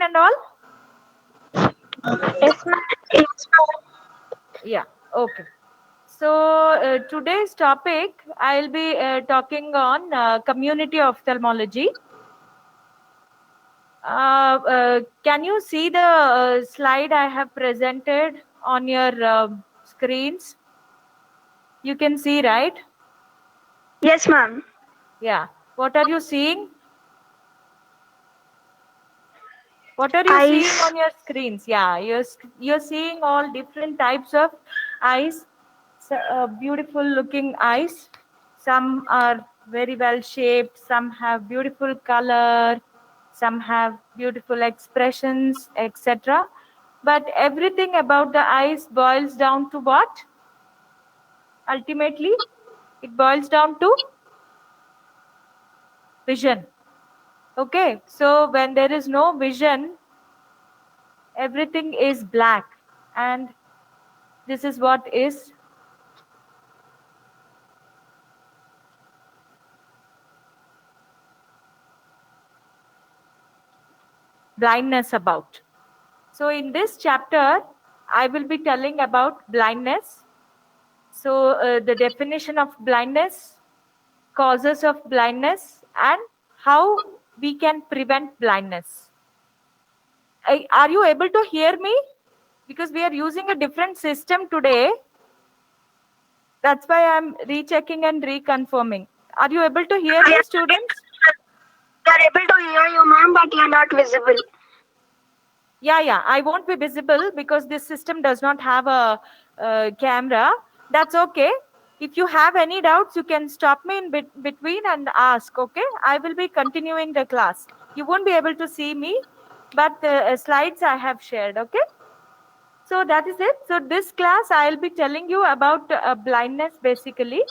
and all? Yes, ma'am. Yes, ma'am. Yeah, okay. So today's topic, I'll be talking on community ophthalmology. Can you see the slide I have presented on your screens? You can see, right? Yes, ma'am. Yeah. What are you seeing? What are you seeing Eyes. on your screens? Yeah, you're seeing all different types of eyes, beautiful looking eyes. Some are very well shaped, some have beautiful color, some have beautiful expressions, etc. But everything about the eyes boils down to what? Ultimately, it boils down to vision. Okay, so when there is no vision, everything is black, and this is what is blindness about. So in this chapter, I will be telling about blindness. So the definition of blindness, causes of blindness, and how we can prevent blindness. Are you able to hear me? Because we are using a different system today. That's why I'm rechecking and reconfirming. Are you able to hear me, Yes, students? we are able to hear you, ma'am, but you are not visible. Yeah, I won't be visible because this system does not have a, camera. That's okay. If you have any doubts, you can stop me in between and ask. Okay, I will be continuing the class. You won't be able to see me, but the slides I have shared. Okay, so that is it. So this class I'll be telling you about blindness basically.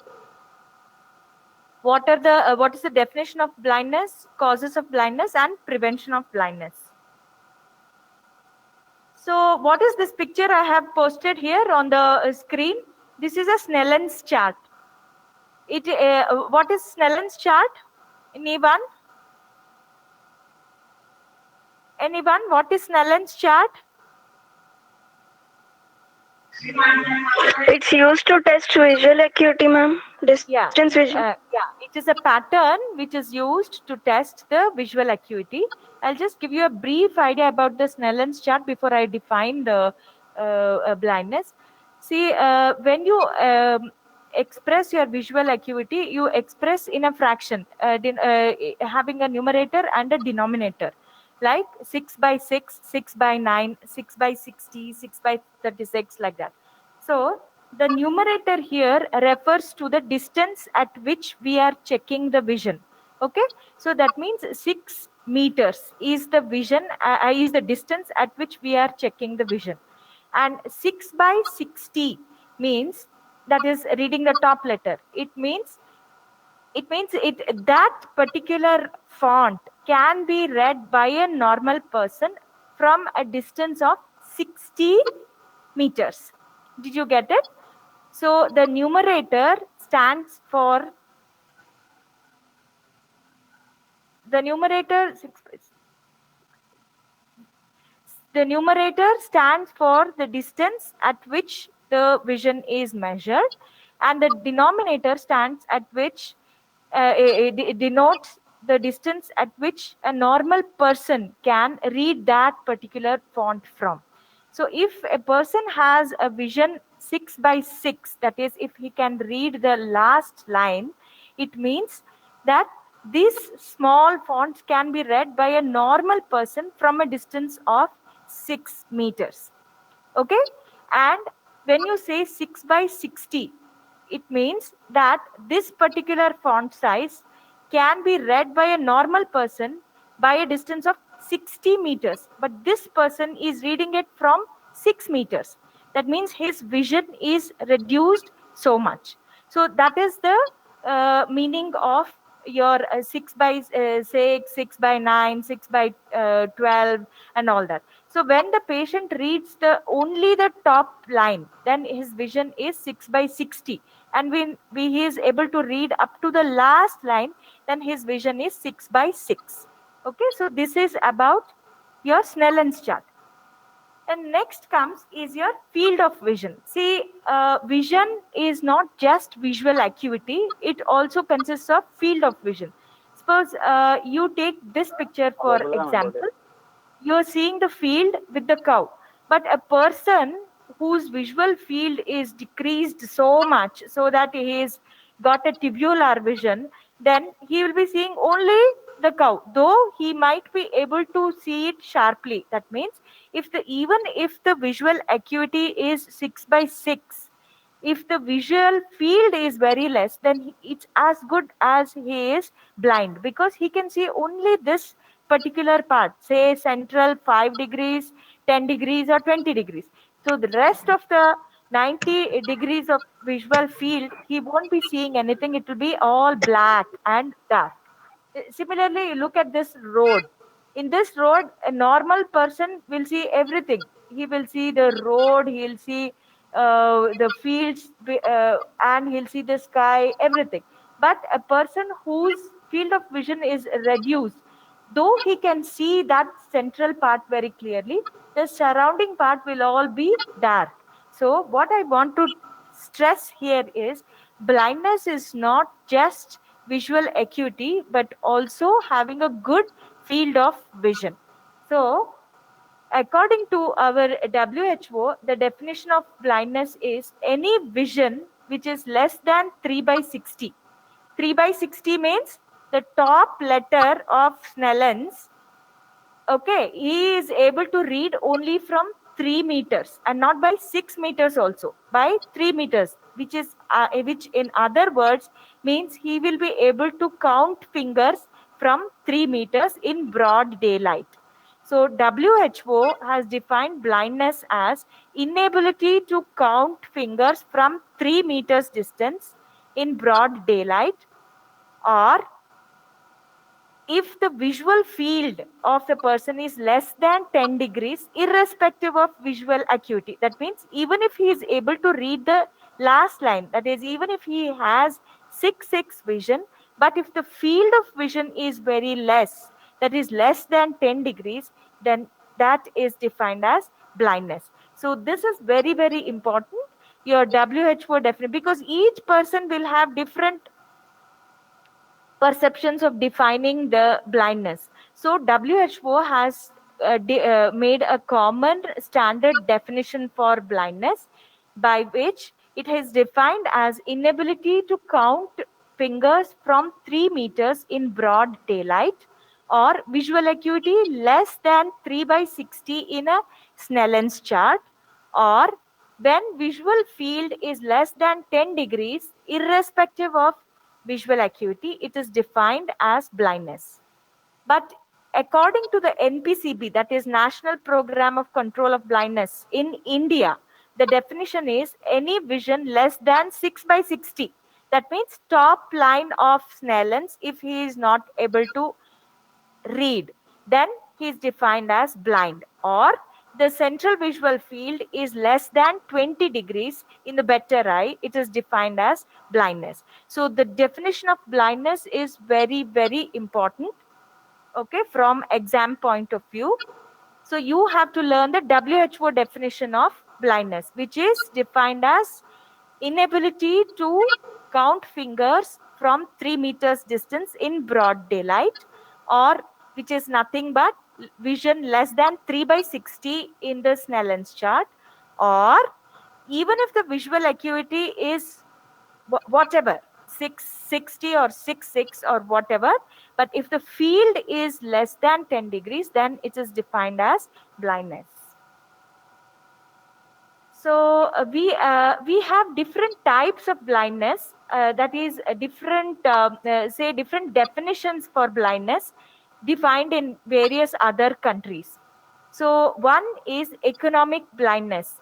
What is the definition of blindness, causes of blindness, and prevention of blindness. So what is this picture I have posted here on the screen? This is a Snellen's chart. What is Snellen's chart? Anyone? Anyone? What is Snellen's chart? It's used to test visual acuity, ma'am. Yeah, Distance vision. it is a pattern which is used to test the visual acuity. I'll just give you a brief idea about the Snellen's chart before I define the blindness. See, when you express your visual acuity, you express in a fraction, having a numerator and a denominator, like 6 by 6, 6 by 9, 6 by 60, 6 by 36, like that. So the numerator here refers to the distance at which we are checking the vision. Okay, so that means 6 meters is the vision, is the distance at which we are checking the vision. And 6 by 60 means, that is reading the top letter. It means that particular font can be read by a normal person from a distance of 60 meters. Did you get it? So the numerator stands for the numerator the numerator stands for the distance at which the vision is measured, and the denominator stands at which denotes the distance at which a normal person can read that particular font from. So if a person has a vision 6 by 6, that is if he can read the last line, it means that these small fonts can be read by a normal person from a distance of 6 meters. Okay, and when you say 6 by 60, it means that this particular font size can be read by a normal person by a distance of 60 meters, but this person is reading it from 6 meters. That means his vision is reduced so much. So that is the meaning of your 6 by 6, 6 by 9, 6 by 12, and all that. So when the patient reads the only the top line, then his vision is 6 by 60. And when he is able to read up to the last line, then his vision is 6 by 6. Okay, so this is about your Snellen's chart. And next comes is your field of vision. See, vision is not just visual acuity, it also consists of field of vision. Suppose you take this picture for example, you're seeing the field with the cow, but a person whose visual field is decreased so much so that he has got a tubular vision, then he will be seeing only the cow, though he might be able to see it sharply. That means if the even if the visual acuity is 6 by 6, if the visual field is very less, then it's as good as he is blind, because he can see only this particular part, say central 5 degrees, 10 degrees or 20 degrees. So the rest of the 90 degrees of visual field, he won't be seeing anything. It will be all black and dark. Similarly, you look at this road. In this road, a normal person will see everything. He will see the road, he'll see the fields, and he'll see the sky, everything. But a person whose field of vision is reduced, though he can see that central part very clearly, the surrounding part will all be dark. So, what I want to stress here is blindness is not just visual acuity but also having a good field of vision. So, according to our WHO, the definition of blindness is any vision which is less than 3 by 60. 3 by 60 means the top letter of Snellen's. Okay, he is able to read only from 3 meters and not by 6 meters also, by 3 meters, which in other words means he will be able to count fingers from 3 meters in broad daylight. So WHO has defined blindness as inability to count fingers from 3 meters distance in broad daylight, or if the visual field of the person is less than 10 degrees, irrespective of visual acuity. That means even if he is able to read the last line, that is, even if he has 6 vision, but if the field of vision is very less, that is less than 10 degrees, then that is defined as blindness. So this is very, very important. Your WHO definition, because each person will have different perceptions of defining the blindness. So WHO has made a common standard definition for blindness, by which it is defined as inability to count fingers from 3 meters in broad daylight, or visual acuity less than 3 by 60 in a Snellen's chart, or when visual field is less than 10 degrees, irrespective of visual acuity, it is defined as blindness. But according to the NPCB, that is National Program of Control of Blindness in India, the definition is any vision less than 6 by 60. That means top line of Snellen's, if he is not able to read, then he is defined as blind, or the central visual field is less than 20 degrees in the better eye, it is defined as blindness. So the definition of blindness is very, very important, okay, from exam point of view. So you have to learn the WHO definition of blindness, which is defined as inability to count fingers from 3 meters distance in broad daylight, or which is nothing but vision less than 3 by 60 in the Snellen's chart, or even if the visual acuity is whatever 660 or 66 or whatever, but if the field is less than 10 degrees, then it is defined as blindness. So we have different types of blindness, that is different say different definitions for blindness defined in various other countries. So one is economic blindness.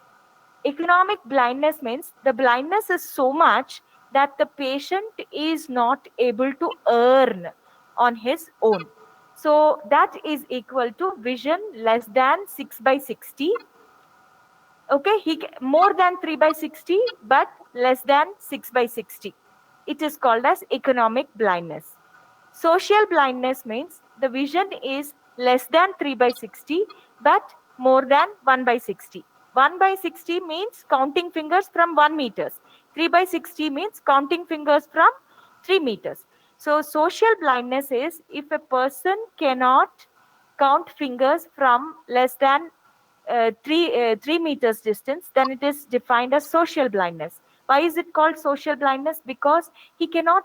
Economic blindness means the blindness is so much that the patient is not able to earn on his own. So that is equal to vision less than 6 by 60. Okay, more than 3 by 60 but less than 6 by 60. It is called as economic blindness. Social blindness means the vision is less than 3 by 60, but more than 1 by 60. 1 by 60 means counting fingers from 1 meters. 3 by 60 means counting fingers from 3 meters. So social blindness is if a person cannot count fingers from less than 3 meters distance, then it is defined as social blindness. Why is it called social blindness? Because he cannot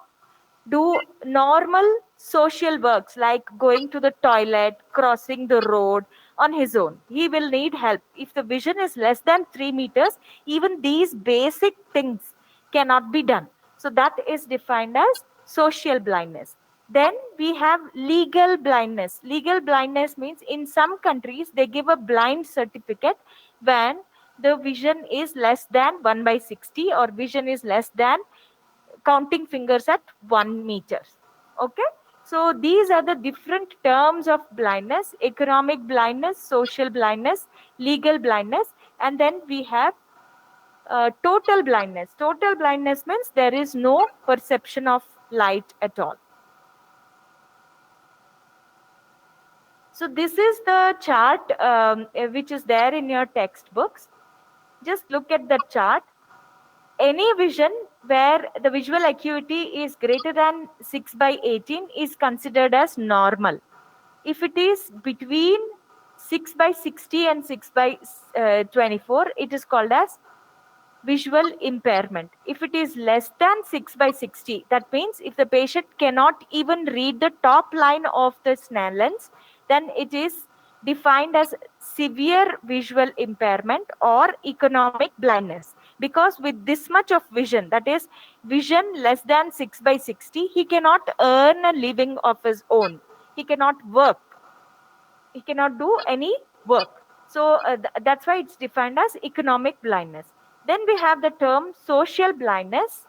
do normal social works like going to the toilet, crossing the road on his own. He will need help. If the vision is less than 3 meters, even these basic things cannot be done. So that is defined as social blindness. Then we have legal blindness. Legal blindness means in some countries they give a blind certificate when the vision is less than 1 by 60 or vision is less than counting fingers at 1 meter. Okay, so these are the different terms of blindness: economic blindness, social blindness, legal blindness, and then we have total blindness. Total blindness means there is no perception of light at all. So this is the chart which is there in your textbooks. Just look at the chart. Any vision where the visual acuity is greater than 6 by 18 is considered as normal. If it is between 6 by 60 and 6 by 24, it is called as visual impairment. If it is less than 6 by 60, that means if the patient cannot even read the top line of the Snellens, then it is defined as severe visual impairment or economic blindness. Because with this much of vision, that is vision less than 6 by 60, he cannot earn a living of his own. He cannot work. He cannot do any work. So that's why it's defined as economic blindness. Then we have the term social blindness,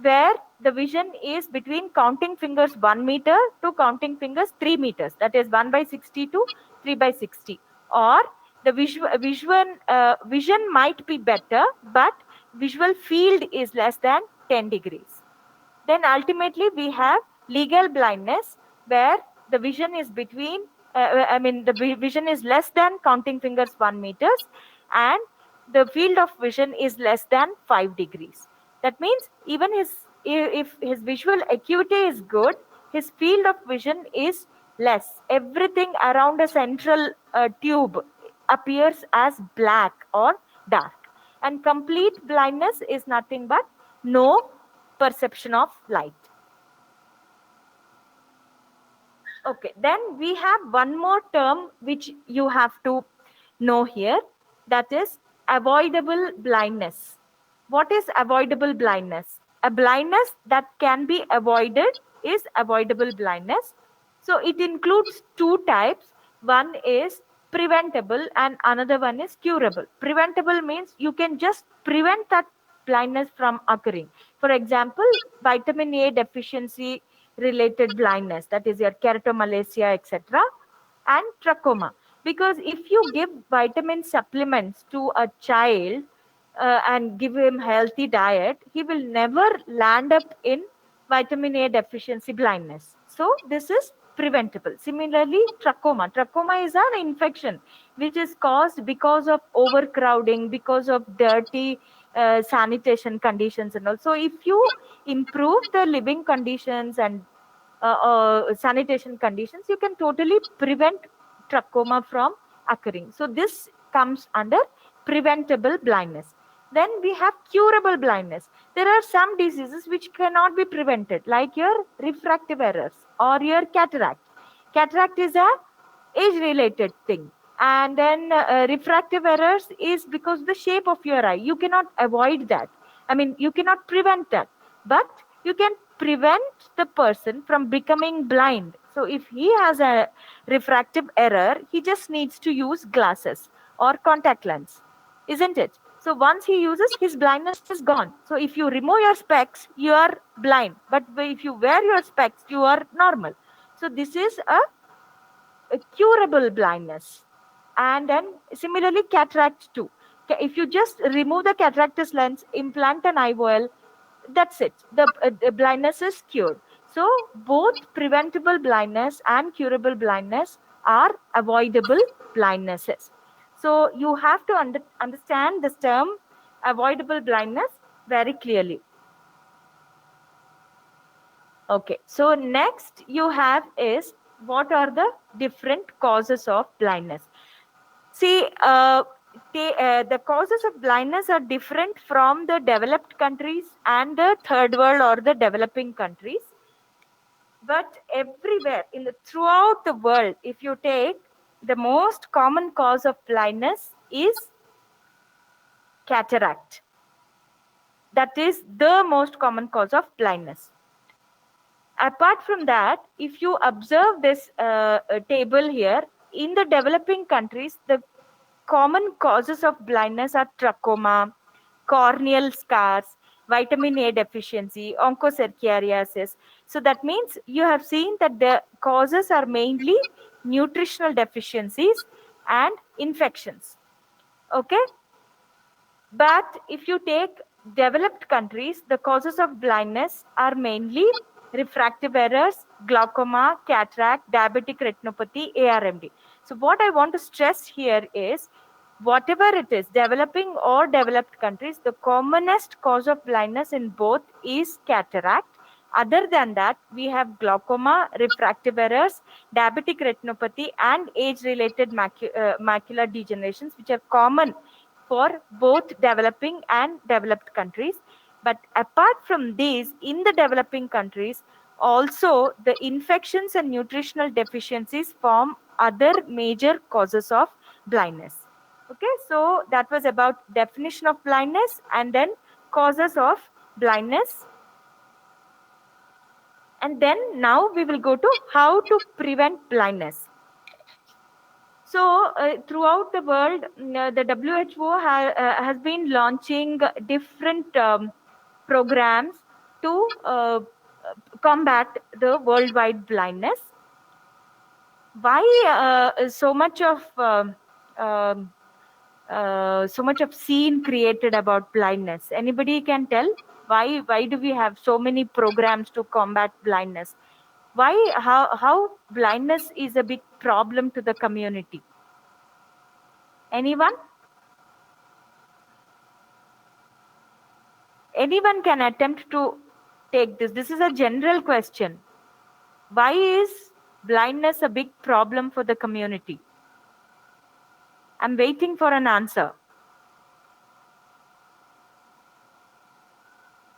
where the vision is between counting fingers 1 meter to counting fingers 3 meters. That is 1 by 60 to 3 by 60. Or the vision might be better, but visual field is less than 10 degrees. Then ultimately we have legal blindness, where the vision is between, the vision is less than counting fingers 1 meters, and the field of vision is less than 5 degrees. That means even if his visual acuity is good, his field of vision is less. Everything around a central tube appears as black or dark. And complete blindness is nothing but no perception of light. Okay, then we have one more term which you have to know here, that is avoidable blindness. What is avoidable blindness? A blindness that can be avoided is avoidable blindness. So it includes two types. One is preventable and another one is curable. Preventable means you can just prevent that blindness from occurring. For example, vitamin A deficiency related blindness, that is your keratomalacia, etc., and trachoma. Because if you give vitamin supplements to a child and give him healthy diet, he will never land up in vitamin A deficiency blindness. So this is preventable. Similarly, trachoma. Trachoma is an infection which is caused because of overcrowding, because of dirty sanitation conditions and all. So if you improve the living conditions and sanitation conditions, you can totally prevent trachoma from occurring. So this comes under preventable blindness. Then we have curable blindness. There are some diseases which cannot be prevented, like your refractive errors or your cataract. Cataract is a age-related thing. And then refractive errors is because the shape of your eye. You cannot avoid that. I mean, you cannot prevent that. But you can prevent the person from becoming blind. So if he has a refractive error, he just needs to use glasses or contact lens, isn't it? So once he uses, his blindness is gone. So if you remove your specs, you are blind. But if you wear your specs, you are normal. So this is a curable blindness. And then similarly, cataract too. If you just remove the cataractous lens, implant an IOL, that's it. The blindness is cured. So both preventable blindness and curable blindness are avoidable blindnesses. So you have to understand this term avoidable blindness very clearly. Okay, so next you have is what are the different causes of blindness. See, the causes of blindness are different from the developed countries and the third world or the developing countries. But everywhere throughout the world, if you take, the most common cause of blindness is cataract. That is the most common cause of blindness. Apart from that, if you observe this table here, in the developing countries, the common causes of blindness are trachoma, corneal scars, vitamin A deficiency, onchocerciasis. So that means you have seen that the causes are mainly nutritional deficiencies and infections. Okay? But if you take developed countries, the causes of blindness are mainly refractive errors, glaucoma, cataract, diabetic retinopathy, ARMD. So what I want to stress here is, whatever it is, developing or developed countries, the commonest cause of blindness in both is cataract. Other than that, we have glaucoma, refractive errors, diabetic retinopathy, and age-related macular degenerations, which are common for both developing and developed countries. But apart from these, in the developing countries, also the infections and nutritional deficiencies form other major causes of blindness. Okay, so that was about definition of blindness and then causes of blindness. And then now we will go to how to prevent blindness. So, throughout the world, the WHO has been launching different programs to combat the worldwide blindness. Why so much of scene created about blindness? Anybody can tell why do we have so many programs to combat blindness? Why how blindness is a big problem to the community? Anyone? Anyone can attempt to take this. This is a general question. Why is blindness a big problem for the community? I'm waiting for an answer.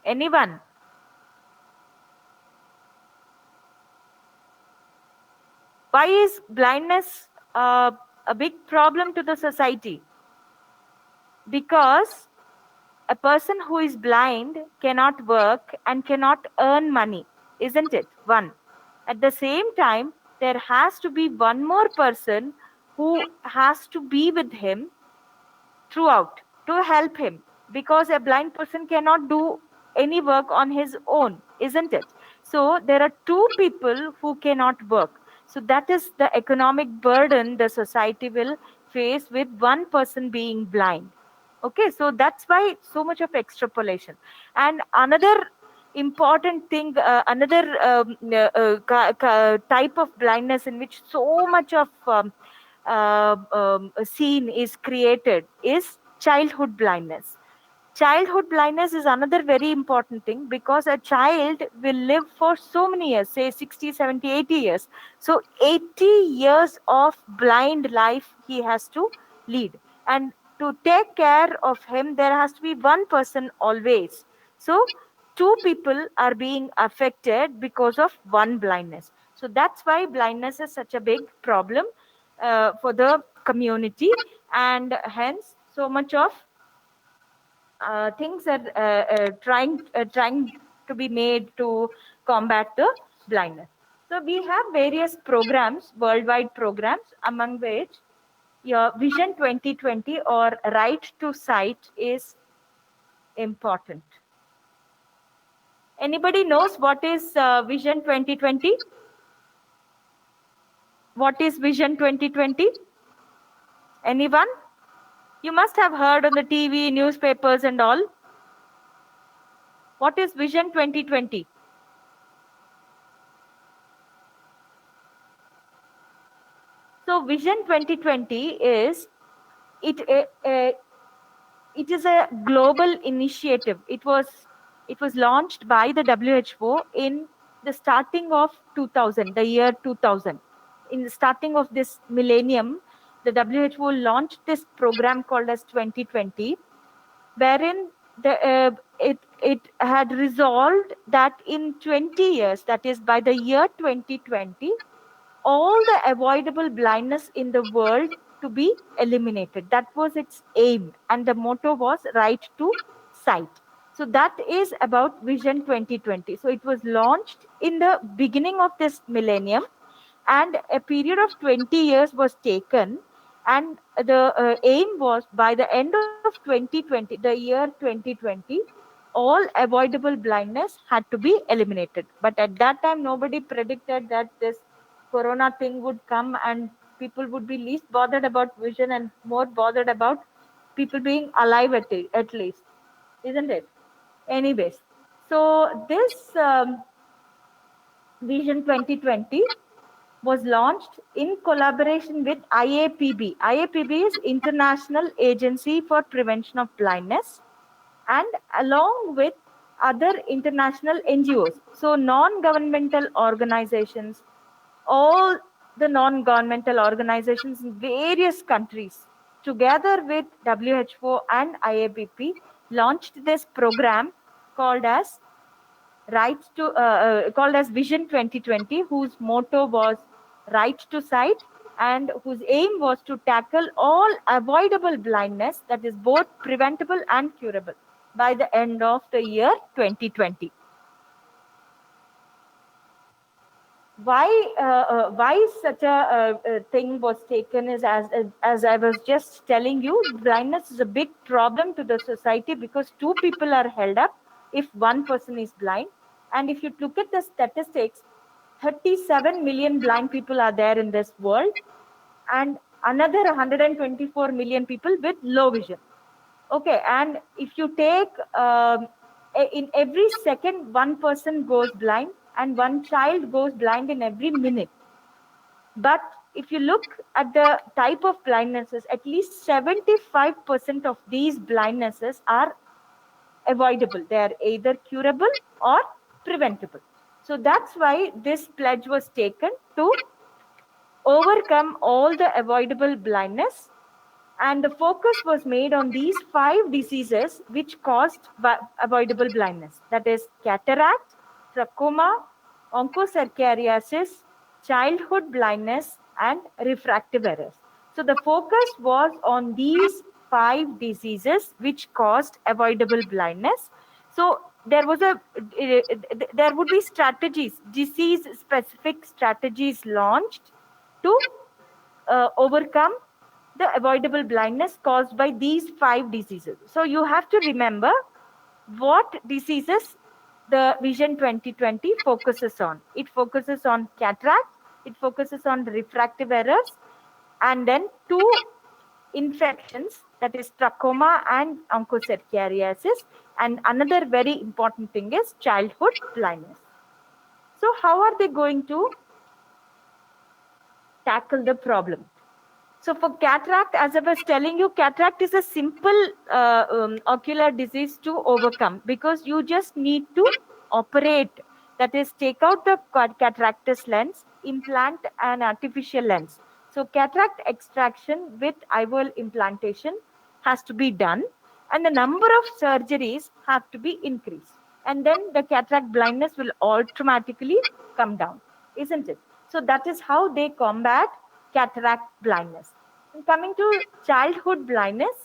Anyone? Why is blindness a big problem to the society? Because a person who is blind cannot work and cannot earn money, isn't it? One. At the same time, there has to be one more person who has to be with him throughout to help him, because a blind person cannot do any work on his own, isn't it? So there are two people who cannot work. So that is the economic burden the society will face with one person being blind. Okay, so that's why so much of extrapolation. And another important thing, another type of blindness in which so much of scene is created is childhood blindness. Childhood blindness is another very important thing, because a child will live for so many years, say 60, 70, 80 years. So 80 years of blind life he has to lead. And to take care of him, there has to be one person always. So two people are being affected because of one blindness. So that's why blindness is such a big problem for the community, and hence so much of things are trying to be made to combat the blindness. So we have various programs, worldwide programs, among which your Vision 2020 or Right to Sight is important. Anybody knows what is Vision 2020? What is Vision 2020? Anyone? You must have heard on the TV, newspapers and all. What is Vision 2020? Vision 2020 is it it is a global initiative. It was launched by the WHO in the starting of 2000, the year 2000. In the starting of this millennium, the WHO launched this program called as 2020, wherein it had resolved that in 20 years, that is by the year 2020, all the avoidable blindness in the world to be eliminated. That was its aim, and the motto was right to sight. So that is about Vision 2020. So it was launched in the beginning of this millennium, and a period of 20 years was taken, and the aim was by the end of 2020, the year 2020, all avoidable blindness had to be eliminated. But at that time, nobody predicted that this corona thing would come and people would be least bothered about vision and more bothered about people being alive at least, isn't it? Anyways, so this Vision 2020 was launched in collaboration with IAPB. IAPB is International Agency for Prevention of Blindness, and along with other international NGOs. So, non governmental organizations, all the non governmental organizations in various countries, together with WHO and IABP, launched this program called as called as Vision 2020, whose motto was right to sight, and whose aim was to tackle all avoidable blindness that is both preventable and curable by the end of the year 2020. Why such a thing was taken is, as I was just telling you, blindness is a big problem to the society because two people are held up if one person is blind. And if you look at the statistics, 37 million blind people are there in this world, and another 124 million people with low vision. Okay, and if you take in every second, one person goes blind and one child goes blind in every minute. But if you look at the type of blindnesses, at least 75% of these blindnesses are avoidable. They are either curable or preventable. So that's why this pledge was taken to overcome all the avoidable blindness, and the focus was made on these 5 diseases which caused avoidable blindness, that is cataract, trachoma, onchocerciasis, childhood blindness, and refractive errors. So the focus was on these 5 diseases which caused avoidable blindness. So there would be strategies, disease specific strategies launched to overcome the avoidable blindness caused by these 5 diseases. So you have to remember what diseases the Vision 2020 focuses on. It focuses on cataract, it focuses on refractive errors, and then 2 infections, that is trachoma and onchocerciasis, and another very important thing is childhood blindness. So how are they going to tackle the problem? So for cataract, as I was telling you, cataract is a simple ocular disease to overcome because you just need to operate, that is take out the cataractous lens, implant an artificial lens. So cataract extraction with IOL implantation has to be done, and the number of surgeries have to be increased. And then the cataract blindness will automatically come down, isn't it? So that is how they combat cataract blindness. And coming to childhood blindness,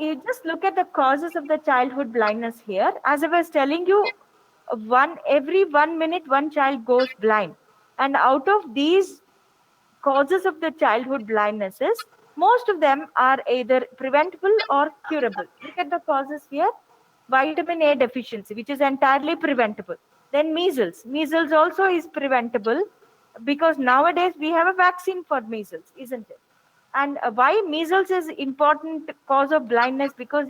you just look at the causes of the childhood blindness here. As I was telling you, every 1 minute one child goes blind, and out of these causes of the childhood blindnesses, most of them are either preventable or curable. Look at the causes here. Vitamin A deficiency, which is entirely preventable. Then measles. Measles also is preventable because nowadays we have a vaccine for measles, isn't it? And why measles is important cause of blindness? Because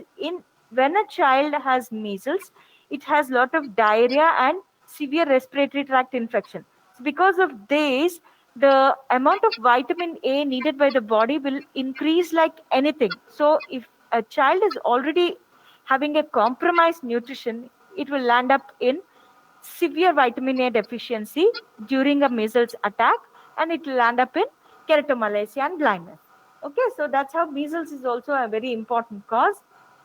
when a child has measles, it has lot of diarrhea and severe respiratory tract infection. So because of this, the amount of vitamin A needed by the body will increase like anything. So if a child is already having a compromised nutrition, it will land up in severe vitamin A deficiency during a measles attack, and it will land up in keratomalacia and blindness. Okay, so that's how measles is also a very important cause.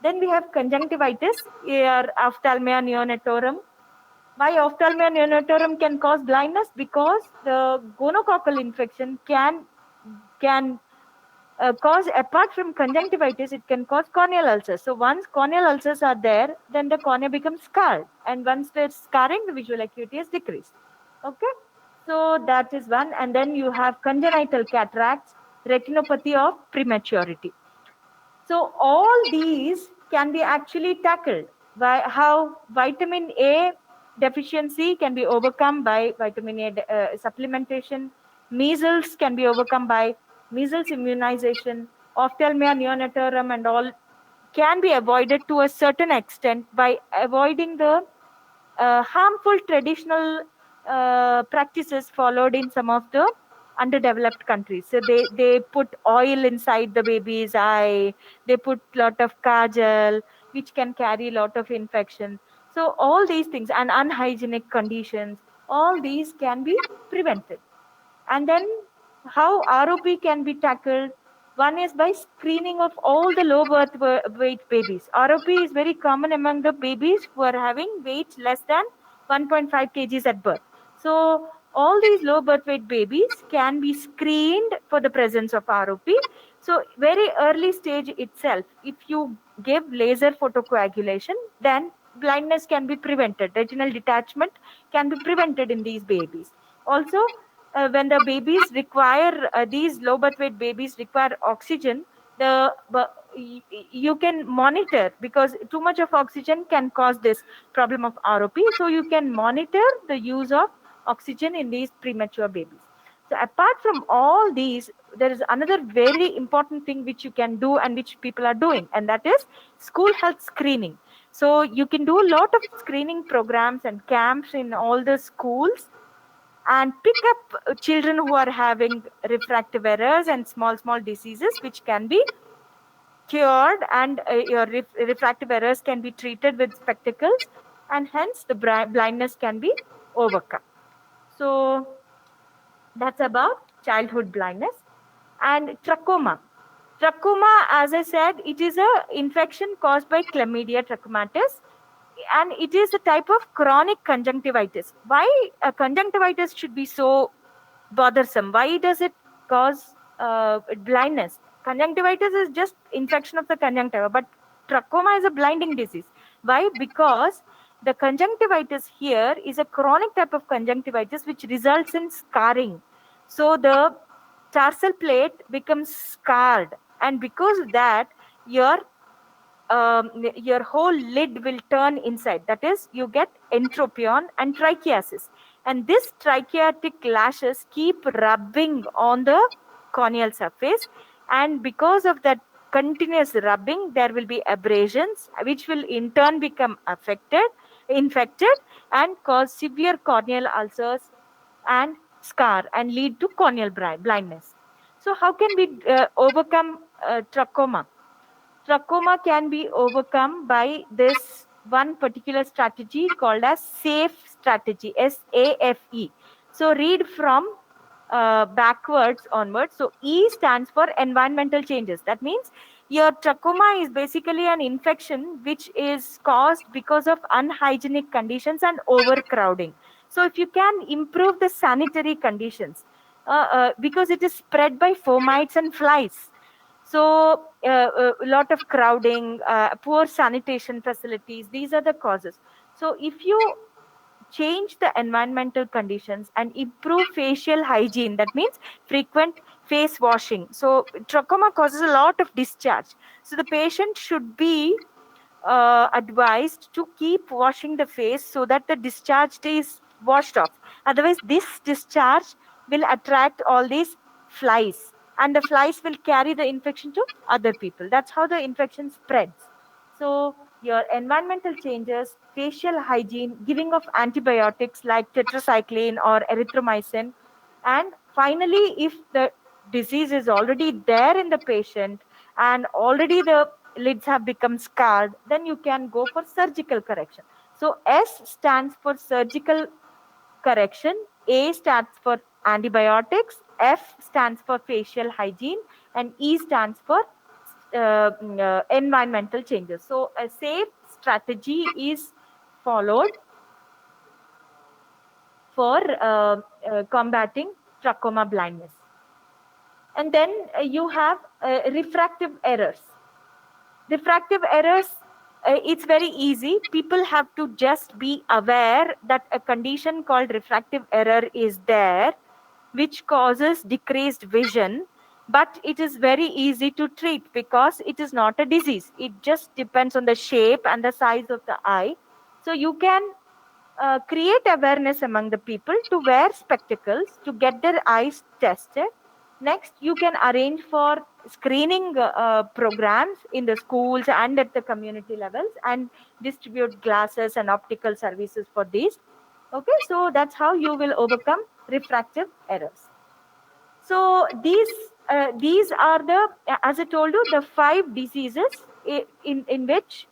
Then we have conjunctivitis, or ophthalmia neonatorum. Why ophthalmia neonatorum can cause blindness? Because the gonococcal infection can cause, apart from conjunctivitis, it can cause corneal ulcers. So once corneal ulcers are there, then the cornea becomes scarred, and once there's scarring, the visual acuity is decreased. Okay, so that is one. And then you have congenital cataracts, retinopathy of prematurity. So all these can be actually tackled by how vitamin A deficiency can be overcome by vitamin A supplementation. Measles can be overcome by measles immunization. Ophthalmia neonatorum and all can be avoided to a certain extent by avoiding the harmful traditional practices followed in some of the underdeveloped countries. So they put oil inside the baby's eye, they put lot of kajal, which can carry lot of infection. So all these things and unhygienic conditions, all these can be prevented. And then how ROP can be tackled? One is by screening of all the low birth weight babies. ROP is very common among the babies who are having weight less than 1.5 kgs at birth. So all these low birth weight babies can be screened for the presence of ROP. So very early stage itself, if you give laser photocoagulation, then blindness can be prevented. Retinal detachment can be prevented in these babies. Also, when the babies require these low birth weight babies require oxygen, you can monitor, because too much of oxygen can cause this problem of ROP. So you can monitor the use of oxygen in these premature babies. So apart from all these, there is another very important thing which you can do and which people are doing, and that is school health screening. So you can do a lot of screening programs and camps in all the schools, and pick up children who are having refractive errors and small diseases which can be cured, and your refractive errors can be treated with spectacles, and hence the blindness can be overcome. So that's about childhood blindness. And trachoma. Trachoma, as I said, it is a infection caused by Chlamydia trachomatis, and it is a type of chronic conjunctivitis. Why conjunctivitis should be so bothersome? Why does it cause blindness? Conjunctivitis is just infection of the conjunctiva, but trachoma is a blinding disease. Why? Because the conjunctivitis here is a chronic type of conjunctivitis which results in scarring. So the tarsal plate becomes scarred, and because of that, your your whole lid will turn inside. That is, you get entropion and trichiasis. And this trichiatic lashes keep rubbing on the corneal surface. And because of that continuous rubbing, there will be abrasions, which will in turn become infected, and cause severe corneal ulcers and scar and lead to corneal blindness. So, how can we overcome trachoma? Trachoma can be overcome by this one particular strategy called as SAFE strategy, SAFE. So read from backwards onwards. So E stands for environmental changes. That means your trachoma is basically an infection which is caused because of unhygienic conditions and overcrowding. So if you can improve the sanitary conditions, because it is spread by fomites and flies. So a lot of crowding, poor sanitation facilities, these are the causes. So if you change the environmental conditions and improve facial hygiene, that means frequent face washing. So trachoma causes a lot of discharge. So the patient should be advised to keep washing the face so that the discharge is washed off. Otherwise, this discharge will attract all these flies, and the flies will carry the infection to other people. That's how the infection spreads. So, your environmental changes, facial hygiene, giving of antibiotics like tetracycline or erythromycin, and finally, if the disease is already there in the patient and already the lids have become scarred, then you can go for surgical correction. So S stands for surgical correction, A stands for antibiotics, F stands for facial hygiene, and E stands for environmental changes. So a safe strategy is followed for combating trachoma blindness. And then you have refractive errors. Refractive errors, it's very easy. People have to just be aware that a condition called refractive error is there, which causes decreased vision, but it is very easy to treat because it is not a disease. It just depends on the shape and the size of the eye. So you can create awareness among the people to wear spectacles to get their eyes tested. Next, you can arrange for screening programs in the schools and at the community levels and distribute glasses and optical services for these. Okay, so that's how you will overcome refractive errors. So these are the, as I told you, the 5 diseases in which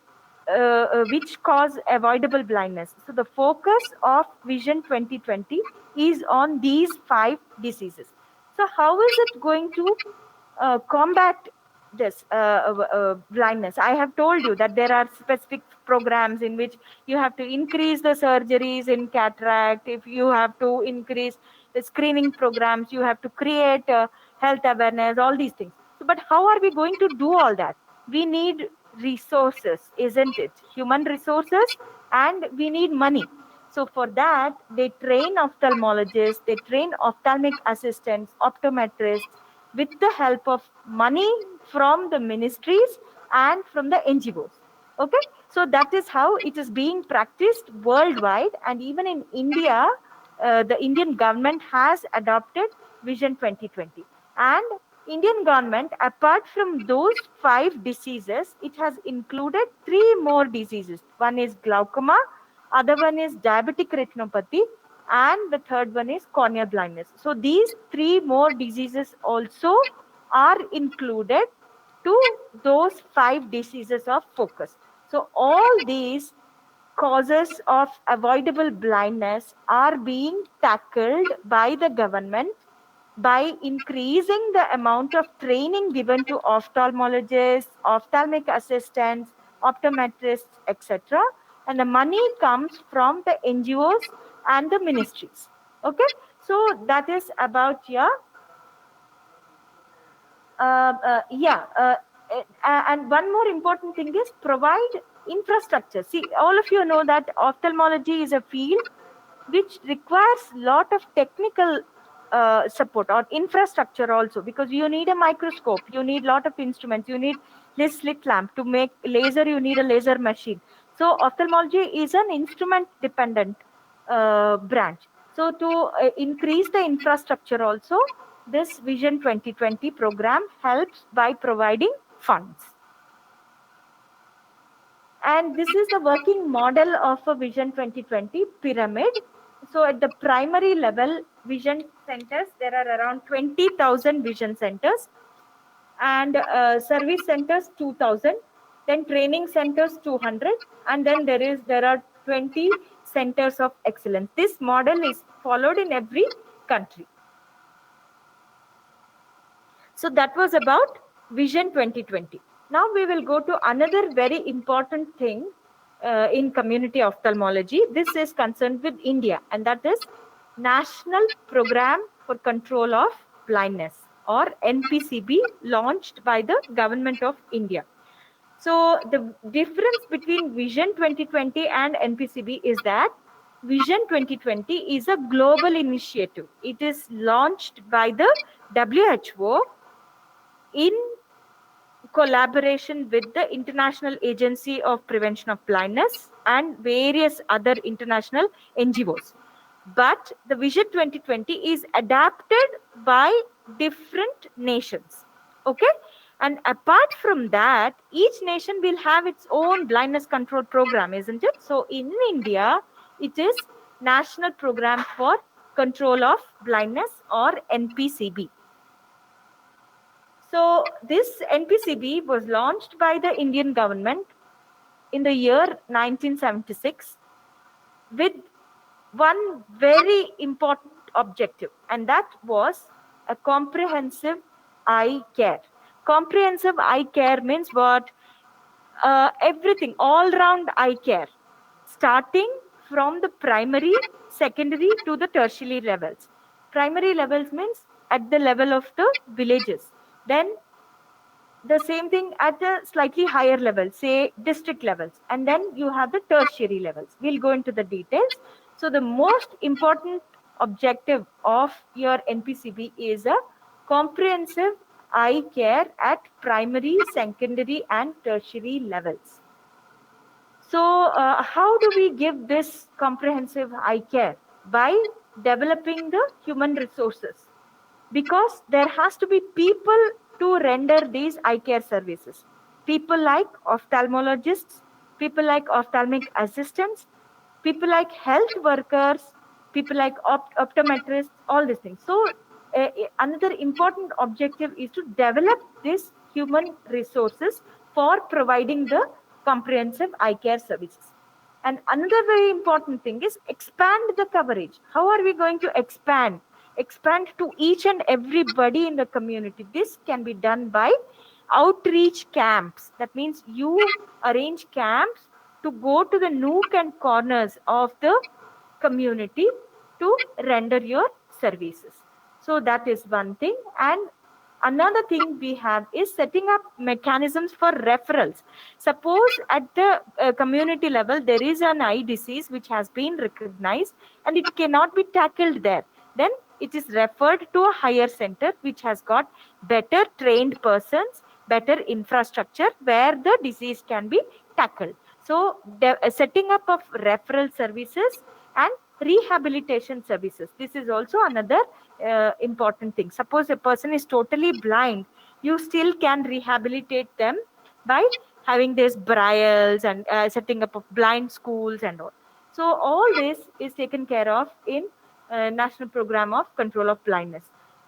cause avoidable blindness. So the focus of Vision 2020 is on these 5 diseases. So how is it going to combat this blindness? I have told you that there are specific programs in which you have to increase the surgeries in cataract. If you have to increase the screening programs, you have to create health awareness, all these things. So, but how are we going to do all that? We need resources, isn't it? Human resources, and we need money. So for that, they train ophthalmologists, they train ophthalmic assistants, optometrists, with the help of money from the ministries and from the NGOs. Okay, so that is how it is being practiced worldwide, and even in India, the Indian government has adopted Vision 2020. And Indian government, apart from those 5 diseases, it has included 3 more diseases. One is glaucoma, other one is diabetic retinopathy, and the third one is corneal blindness. So these 3 more diseases also are included to those 5 diseases of focus. So all these causes of avoidable blindness are being tackled by the government by increasing the amount of training given to ophthalmologists, ophthalmic assistants, optometrists, etc. And the money comes from the NGOs and the ministries. Okay, so that is about and one more important thing is provide infrastructure. See, all of you know that ophthalmology is a field which requires lot of technical support or infrastructure also, because you need a microscope, you need lot of instruments, you need this slit lamp. To make laser, you need a laser machine. So ophthalmology is an instrument dependent branch. So to increase the infrastructure also, this Vision 2020 program helps by providing funds. And this is the working model of a Vision 2020 pyramid. So at the primary level, vision centers, there are around 20,000 vision centers, and service centers 2,000, then training centers 200, and then there are 20 centers of excellence. This model is followed in every country. So that was about Vision 2020. Now we will go to another very important thing in community ophthalmology. This is concerned with India, and that is National Program for Control of Blindness, or NPCB, launched by the Government of India. So the difference between Vision 2020 and NPCB is that Vision 2020 is a global initiative. It is launched by the WHO in collaboration with the International Agency of Prevention of Blindness and various other international NGOs. But the Vision 2020 is adapted by different nations. Okay? And apart from that, each nation will have its own blindness control program, isn't it? So in India, it is National Program for control of blindness, or NPCB. So this NPCB was launched by the Indian government in the year 1976 with one very important objective, and that was a comprehensive eye care. Comprehensive eye care means what? Everything, all round eye care, starting from the primary, secondary to the tertiary levels. Primary levels means at the level of the villages. Then the same thing at a slightly higher level, say district levels, and then you have the tertiary levels. We'll go into the details. So the most important objective of your NPCB is a comprehensive eye care at primary, secondary, and tertiary levels. So how do we give this comprehensive eye care? By developing the human resources, because there has to be people to render these eye care services. People like ophthalmologists, people like ophthalmic assistants, people like health workers, people like optometrists, all these things. So another important objective is to develop these human resources for providing the comprehensive eye care services. And another very important thing is expand the coverage. How are we going to expand? Expand to each and everybody in the community. This can be done by outreach camps. That means you arrange camps to go to the nook and corners of the community to render your services. So that is one thing. And another thing we have is setting up mechanisms for referrals. Suppose at the community level there is an eye disease which has been recognized and it cannot be tackled there, then it is referred to a higher center which has got better trained persons, better infrastructure where the disease can be tackled. So setting up of referral services and rehabilitation services, this is also another important thing. Suppose a person is totally blind, you still can rehabilitate them by having these brailles and setting up of blind schools and all. So all this is taken care of in National Program of Control of Blindness.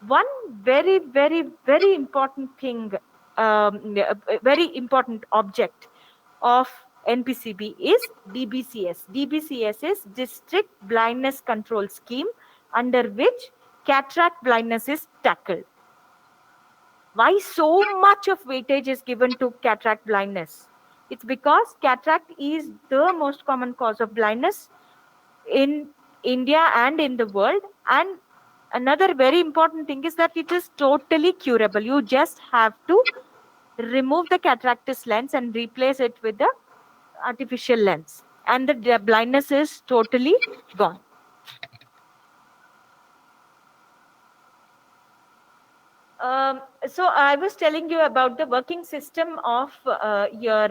One very, very, very important thing, very important object of NPCB is DBCS. DBCS is District Blindness Control Scheme, under which cataract blindness is tackled. Why so much of weightage is given to cataract blindness? It's because cataract is the most common cause of blindness in India and in the world. And another very important thing is that it is totally curable. You just have to remove the cataractous lens and replace it with the artificial lens, and the blindness is totally gone. So I was telling you about the working system of your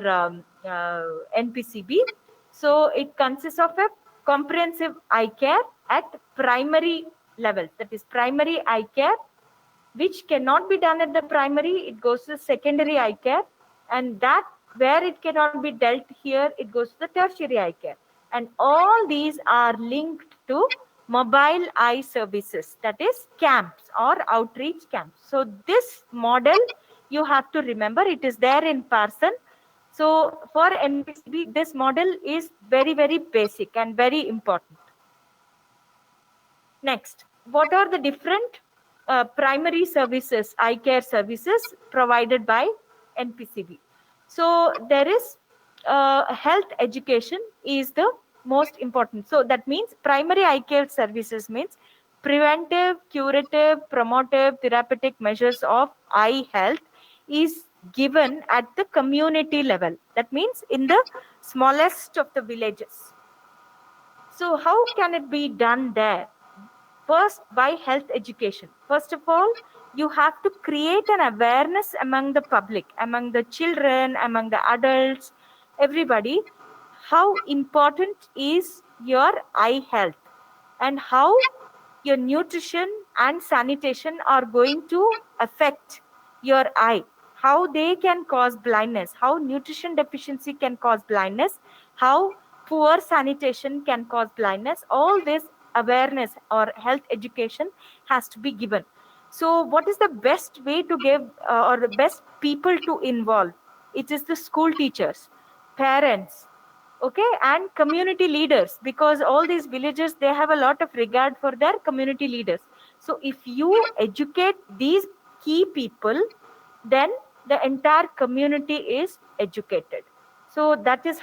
NPCB. So it consists of a comprehensive eye care at primary level, that is primary eye care, which cannot be done at the primary, it goes to secondary eye care, and that where it cannot be dealt here, it goes to the tertiary eye care. And all these are linked to mobile eye services, that is camps or outreach camps. So this model you have to remember, it is there in Parson. So for NPCB, this model is very, very basic and very important. Next, what are the different primary services, eye care services provided by NPCB? So there is health education is the most important. So that means primary eye care services means preventive, curative, promotive, therapeutic measures of eye health is given at the community level. That means in the smallest of the villages. So how can it be done there? First, by health education. First of all, you have to create an awareness among the public, among the children, among the adults, everybody, how important is your eye health and how your nutrition and sanitation are going to affect your eye, how they can cause blindness, how nutrition deficiency can cause blindness, how poor sanitation can cause blindness. All this awareness or health education has to be given. So what is the best way to give or the best people to involve? It is the school teachers, parents, okay, and community leaders, because all these villages, they have a lot of regard for their community leaders. So if you educate these key people, then the entire community is educated. So that is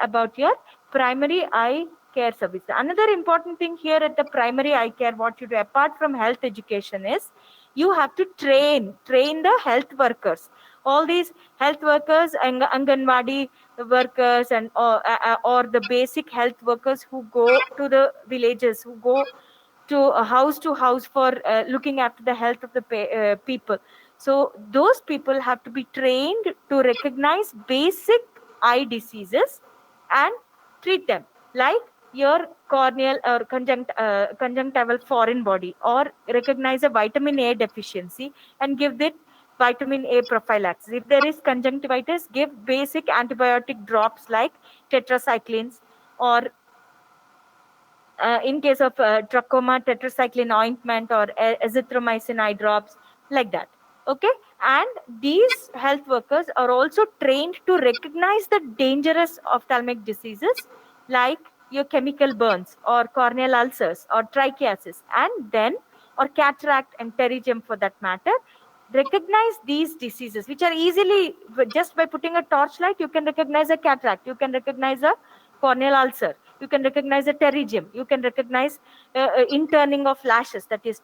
about your primary eye care service. Another important thing here at the primary eye care, what you do apart from health education, is you have to train the health workers. All these health workers, Anganwadi workers, and or the basic health workers who go to the villages, who go to house for looking after the health of the people. So those people have to be trained to recognize basic eye diseases and treat them, like your corneal or conjunctival foreign body, or recognize a vitamin A deficiency and give it vitamin A prophylaxis. If there is conjunctivitis, give basic antibiotic drops like tetracyclines, or in case of trachoma, tetracycline ointment, or azithromycin eye drops, like that. Okay, and these health workers are also trained to recognize the dangerous ophthalmic diseases like your chemical burns or corneal ulcers or trichiasis, and then or cataract and pterygium for that matter. Recognize these diseases, which are easily, just by putting a torchlight, you can recognize a cataract, you can recognize a corneal ulcer, you can recognize a pterygium, you can recognize interning of lashes, that is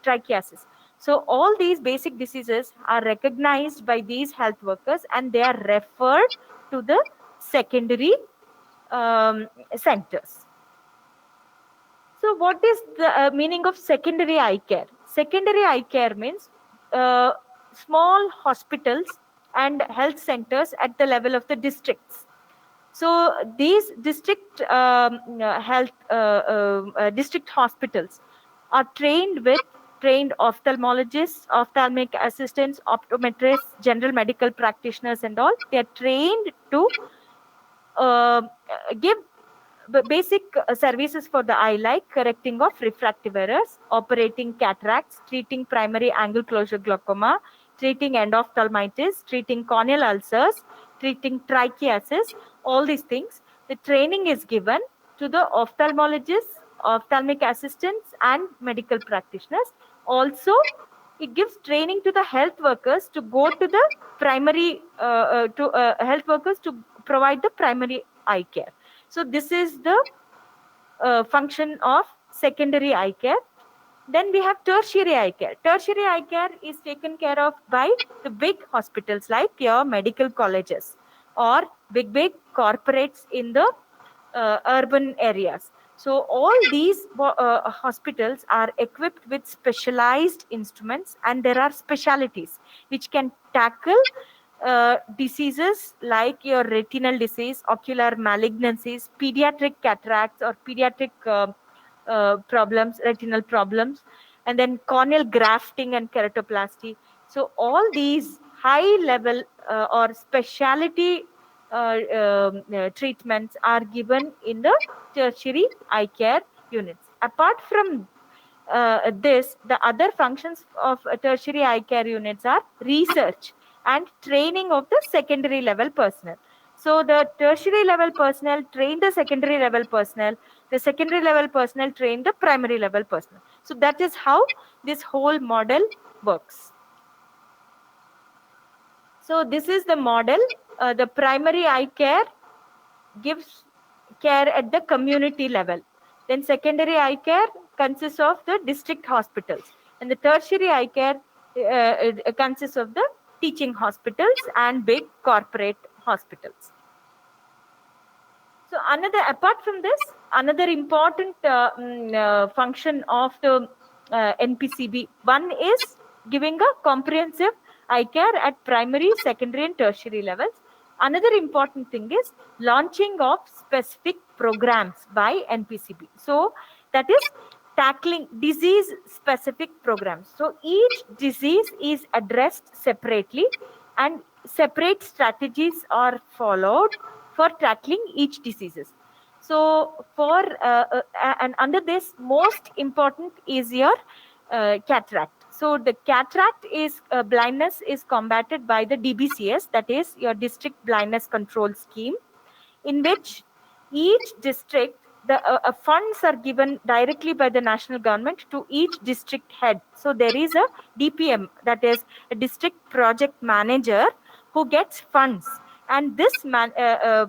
trichiasis. So all these basic diseases are recognized by these health workers, and they are referred to the secondary centers. So what is the meaning of secondary eye care? Secondary eye care means small hospitals and health centers at the level of the districts. So these district district hospitals are trained ophthalmologists, ophthalmic assistants, optometrists, general medical practitioners, and all. They are trained to give basic services for the eye, like correcting of refractive errors, operating cataracts, treating primary angle closure glaucoma, treating endophthalmitis, treating corneal ulcers, treating trichiasis, all these things. The training is given to the ophthalmologists, ophthalmic assistants, and medical practitioners. Also, it gives training to the health workers to go to the primary health workers to provide the primary eye care. So this is the function of secondary eye care. Then we have tertiary eye care. Tertiary eye care is taken care of by the big hospitals like your medical colleges or big corporates in the urban areas. So all these hospitals are equipped with specialized instruments, and there are specialties which can tackle diseases like your retinal disease, ocular malignancies, pediatric cataracts or pediatric problems, retinal problems, and then corneal grafting and keratoplasty. So all these high level or specialty treatments are given in the tertiary eye care units. Apart from this, the other functions of tertiary eye care units are research and training of the secondary level personnel. So the tertiary level personnel train the secondary level personnel, the secondary level personnel train the primary level personnel. So that is how this whole model works. So this is the model. The primary eye care gives care at the community level. Then secondary eye care consists of the district hospitals, and the tertiary eye care consists of the teaching hospitals and big corporate hospitals. So apart from this, another important function of the NPCB, one is giving a comprehensive eye care at primary, secondary, and tertiary levels. Another important thing is launching of specific programs by NPCB. So that is tackling disease specific programs. So each disease is addressed separately, and separate strategies are followed for tackling each diseases. So and under this, most important is your cataract. So the cataract is blindness is combated by the DBCS, that is your district blindness control scheme, in which each district, the funds are given directly by the national government to each district head. So there is a DPM, that is a district project manager, who gets funds, and this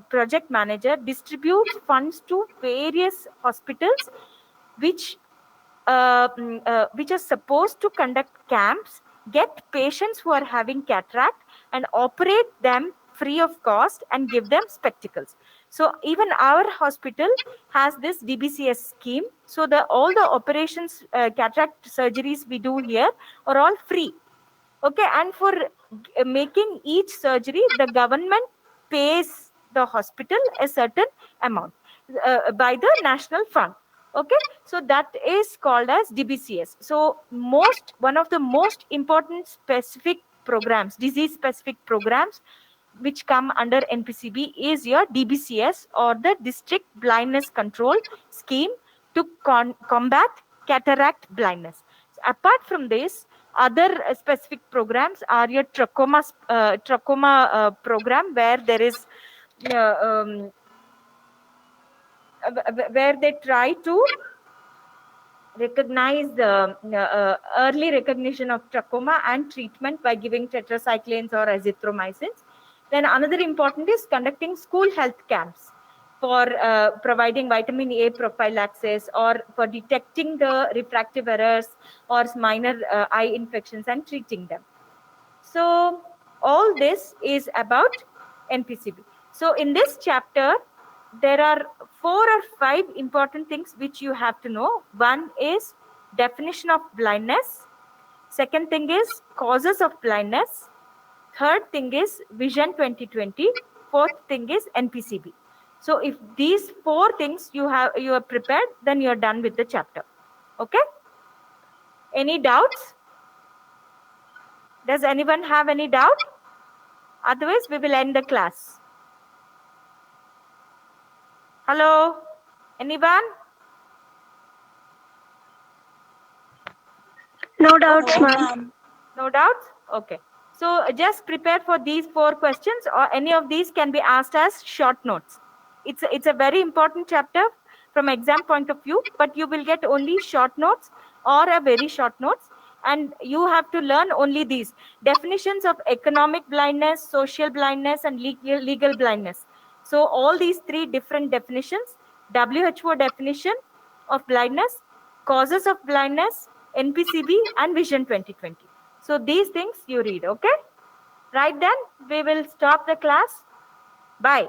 project manager distributes funds to various hospitals which which are supposed to conduct camps, get patients who are having cataract, and operate them free of cost and give them spectacles. So even our hospital has this DBCS scheme. So all the operations, cataract surgeries we do here are all free. Okay, and for making each surgery, the government pays the hospital a certain amount by the national fund. Okay, so that is called as DBCS. So one of the most important specific programs, disease specific programs, which come under NPCB is your DBCS, or the District Blindness Control Scheme, to combat cataract blindness. So apart from this, other specific programs are your trachoma program, where there is where they try to recognize the early recognition of trachoma and treatment by giving tetracyclines or azithromycins. Then another important is conducting school health camps for providing vitamin A prophylaxis, or for detecting the refractive errors or minor eye infections and treating them. So all this is about NPCB. So in this chapter, there are 4 or 5 important things which you have to know. One is definition of blindness. Second thing is causes of blindness. Third thing is Vision 2020. Fourth thing is NPCB. So if these 4 things you are prepared, then you are done with the chapter. Okay? Any doubts? Does anyone have any doubt? Otherwise, we will end the class. Hello? Anyone? No doubts, ma'am. No doubts? Okay. So just prepare for these 4 questions, or any of these can be asked as short notes. It's a very important chapter from exam point of view, but you will get only short notes or a very short notes, and you have to learn only these definitions of economic blindness, social blindness, and legal blindness. So all these 3 different definitions: WHO definition of blindness, causes of blindness, NPCB, and Vision 2020. So these things you read, okay? Right then, we will stop the class. Bye.